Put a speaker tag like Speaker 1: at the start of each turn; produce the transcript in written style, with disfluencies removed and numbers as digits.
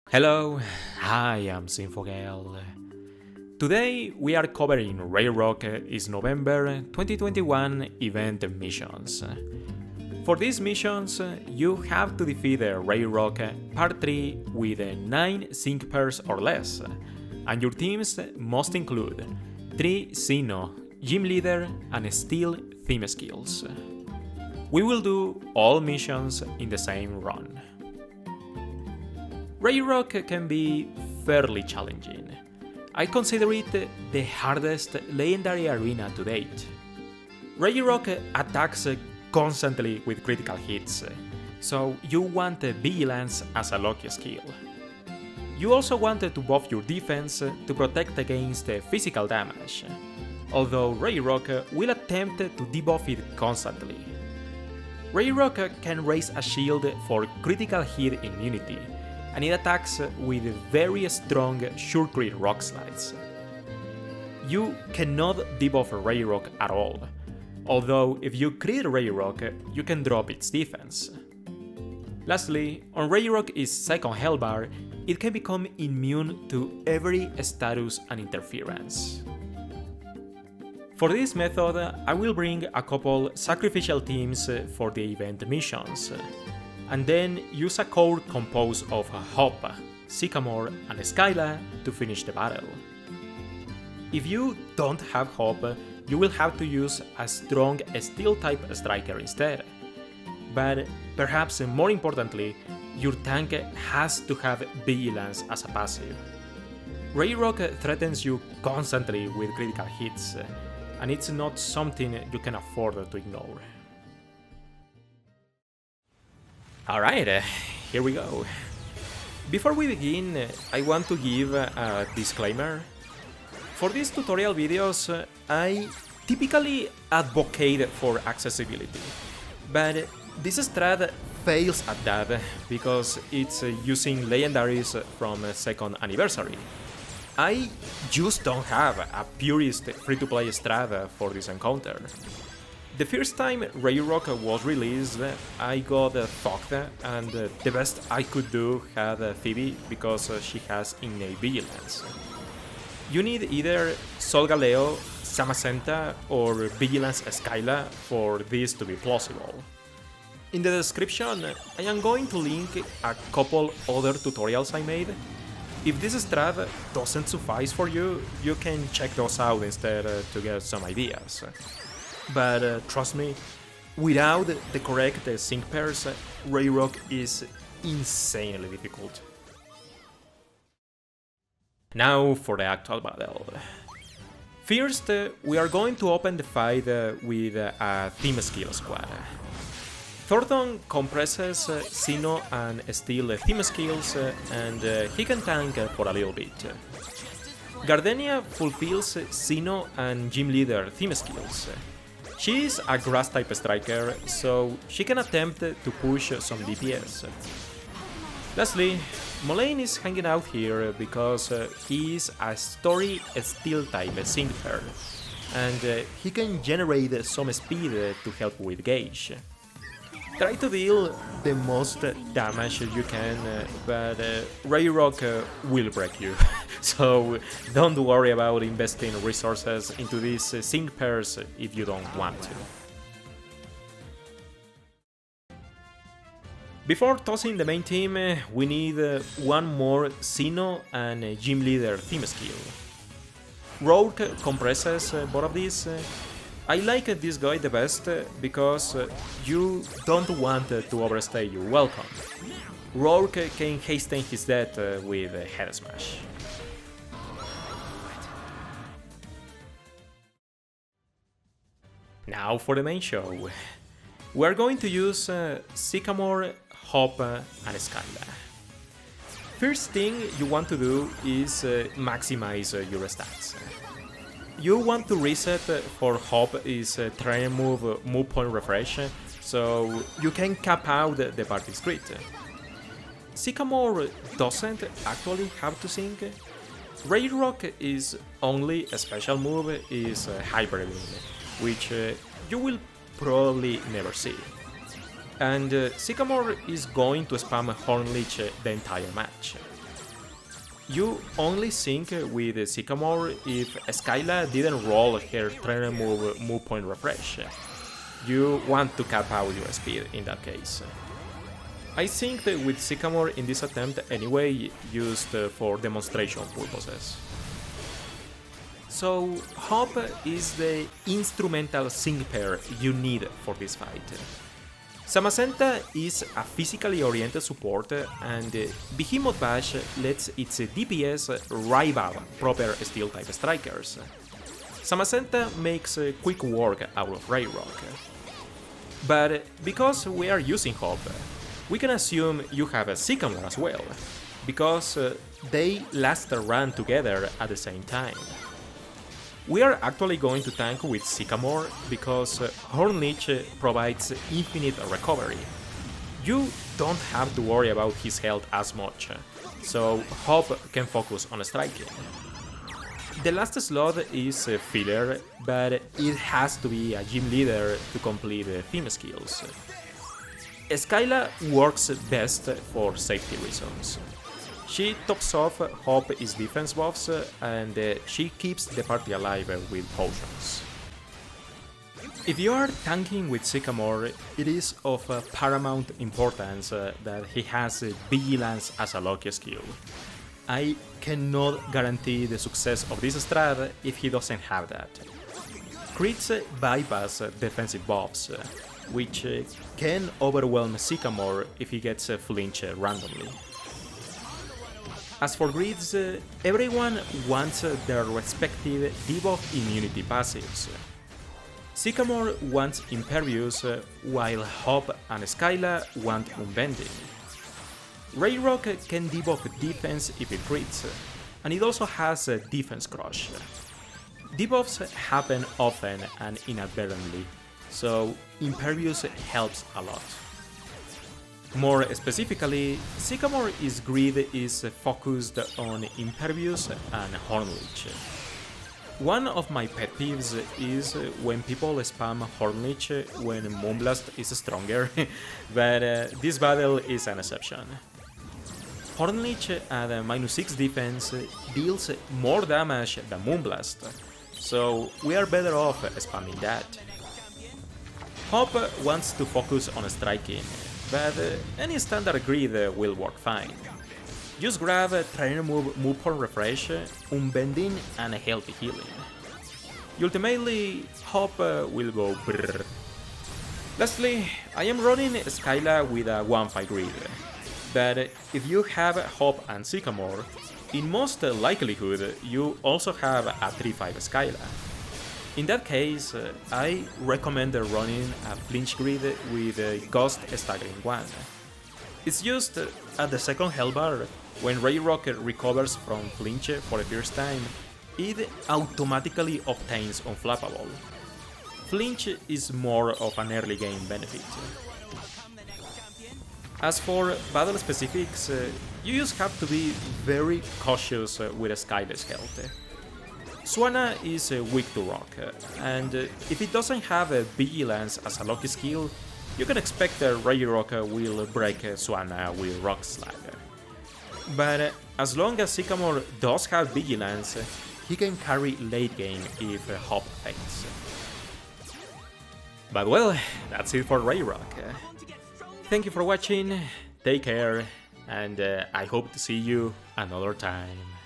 Speaker 1: Hello, I am Zinfogel. Today we are covering Regirock is November 2021 event missions. For these missions, you have to defeat Regirock Part 3 with 9 sync pairs or less, and your teams must include 3 Sinnoh, Gym Leader, and Steel theme skills. We will do all missions in the same run. Regirock can be fairly challenging. I consider it the hardest legendary arena to date. Regirock attacks constantly with critical hits, so you want Vigilance as a lucky skill. You also want to buff your defense to protect against physical damage, although Regirock will attempt to debuff it constantly. Regirock can raise a shield for critical hit immunity, and it attacks with very strong sure crit rock slides. You cannot debuff Regirock at all, although if you crit Regirock, you can drop its defense. Lastly, on Regirock's second health bar, it can become immune to every status and interference. For this method, I will bring a couple sacrificial teams for the event missions, and then use a core composed of Hop, Sycamore, and Skyla to finish the battle. If you don't have Hop, you will have to use a strong Steel-type striker instead. But perhaps more importantly, your tank has to have Vigilance as a passive. Regirock threatens you constantly with critical hits, and it's not something you can afford to ignore. Alright, here we go. Before we begin, I want to give a disclaimer. For these tutorial videos, I typically advocate for accessibility, but this strat fails at that because it's using legendaries from second anniversary. I just don't have a purist free-to-play strat for this encounter. The first time Regirock was released, I got fucked, and the best I could do had Phoebe because she has innate vigilance. You need either Solgaleo, Samacenta, or Vigilance Skyla for this to be plausible. In the description, I am going to link a couple other tutorials I made. If this strat doesn't suffice for you, you can check those out instead to get some ideas. But trust me, without the correct sync pairs, Regirock is insanely difficult. Now for the actual battle. First, we are going to open the fight with a theme skill squad. Thornton compresses Sinnoh and Steel theme skills, and he can tank for a little bit. Gardenia fulfills Sinnoh and Gym Leader theme skills. She is a grass-type striker, so she can attempt to push some DPS. Lastly, Molayne is hanging out here because he is a story Steel-type sync pair, and he can generate some speed to help with gauge. Try to deal the most damage you can, but Regirock will break you, so don't worry about investing resources into these sync pairs if you don't want to. Before tossing the main team, we need one more Sinnoh and Gym Leader theme skill. Rogue compresses both of these. I like this guy the best because you don't want to overstay your welcome. Rourke can hasten his death with Head Smash. Now for the main show. We are going to use Sycamore, Hop, and Skyla. First thing you want to do is maximize your stats. You want to reset for Hop is train move point refresh, so you can cap out the party's crit. Sycamore doesn't actually have to sync. Regirock is only a special move is Hyper Beam, which you will probably never see. And Sycamore is going to spam Horn Leech the entire match. You only sync with Sycamore if Skyla didn't roll her trainer move point refresh. You want to cap out your speed in that case. I synced with Sycamore in this attempt anyway, used for demonstration purposes. So, Hop is the instrumental sync pair you need for this fight. Samacenta is a physically oriented support, and Behemoth Bash lets its DPS rival proper steel type strikers. Samacenta makes quick work out of Regirock. But because we are using Hop, we can assume you have a Sycamore as well, because they last run together at the same time. We are actually going to tank with Sycamore because Hornleech provides infinite recovery. You don't have to worry about his health as much, so Hop can focus on striking. The last slot is filler, but it has to be a gym leader to complete theme skills. Skyla works best for safety reasons. She tops off Hop's defense buffs, and she keeps the party alive with potions. If you are tanking with Sycamore, it is of paramount importance that he has Vigilance as a lucky skill. I cannot guarantee the success of this strat if he doesn't have that. Crits bypass defensive buffs, which can overwhelm Sycamore if he gets flinch randomly. As for grids, everyone wants their respective debuff immunity passives. Sycamore wants Impervious, while Hop and Skyla want Unbending. Regirock can debuff defense if it crits, and it also has a defense crush. Debuffs happen often and inadvertently, so Impervious helps a lot. More specifically, Sycamore's grid is focused on Impervious and Hornleech. One of my pet peeves is when people spam Hornleech when Moonblast is stronger, but this battle is an exception. Hornleech at -6 defense deals more damage than Moonblast, so we are better off spamming that. Hop wants to focus on striking, but any standard grid will work fine. Just grab trainer move point refresh, unbending, and healthy healing. Ultimately, Hop will go brrr. Lastly, I am running Skyla with a 1-5 grid, but if you have Hop and Sycamore, in most likelihood you also have a 3-5 Skyla. In that case, I recommend running a flinch grid with Ghost Staggering 1. It's just at the second health bar, when Regirock recovers from flinch for the first time, it automatically obtains Unflappable. Flinch is more of an early game benefit. As for battle specifics, you just have to be very cautious with Skyla's health. Swanna is weak to rock, and if it doesn't have Vigilance as a lucky skill, you can expect that Regirock will break Swanna with Rock Slug. But as long as Sycamore does have Vigilance, he can carry late game if Hop fails. But well, that's it for Regirock. Thank you for watching, take care, and I hope to see you another time.